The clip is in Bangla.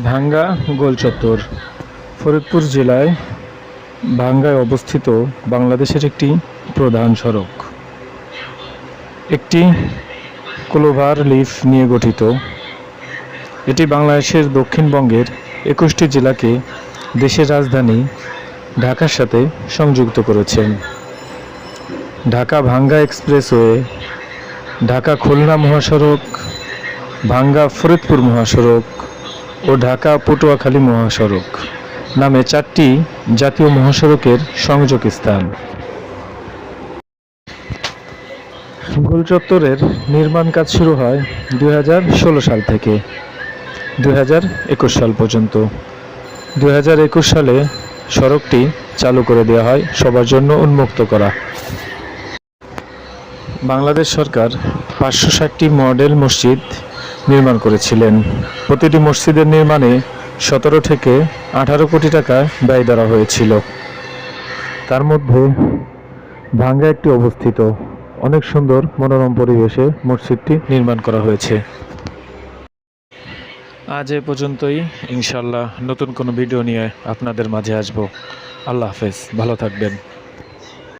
ভাঙ্গা গোলচত্বর ফরিদপুর জেলায় ভাঙ্গায় অবস্থিত বাংলাদেশের একটি প্রধান সড়ক। একটি ক্লোভার লিফ নিয়ে গঠিত। এটি বাংলাদেশের দক্ষিণবঙ্গের 21টি জেলাকে দেশের রাজধানী ঢাকার সাথে সংযুক্ত করেছেন। ঢাকা ভাঙ্গা এক্সপ্রেসওয়ে, ঢাকা খুলনা মহাসড়ক, ভাঙ্গা ফরিদপুর মহাসড়ক ও ঢাকা পটুয়াখালী মহাসড়ক নামে 4টি জাতীয় মহাসড়কের সংযোগ স্থান। গোলচত্বরের নির্মাণ কাজ শুরু হয় 2016 সাল থেকে 2021 সাল পর্যন্ত। 2021 সালে সড়কটি চালু করে দেওয়া হয় সবার জন্য উন্মুক্ত করা। বাংলাদেশ সরকার 560টি মডেল মসজিদ নির্মাণ করেছিলেন। প্রতিটি মসজিদের নির্মাণে 17 থেকে 18 কোটি টাকা ব্যয় ধরা হয়েছিল। তার মধ্যে ভাঙ্গা একটি অবস্থিত। অনেক সুন্দর মনোরম পরিবেশে মসজিদটি নির্মাণ করা হয়েছে। আজ এ পর্যন্তই। ইনশাআল্লাহ নতুন কোনো ভিডিও নিয়ে আপনাদের মাঝে আসব। আল্লাহ হাফেজ, ভালো থাকবেন।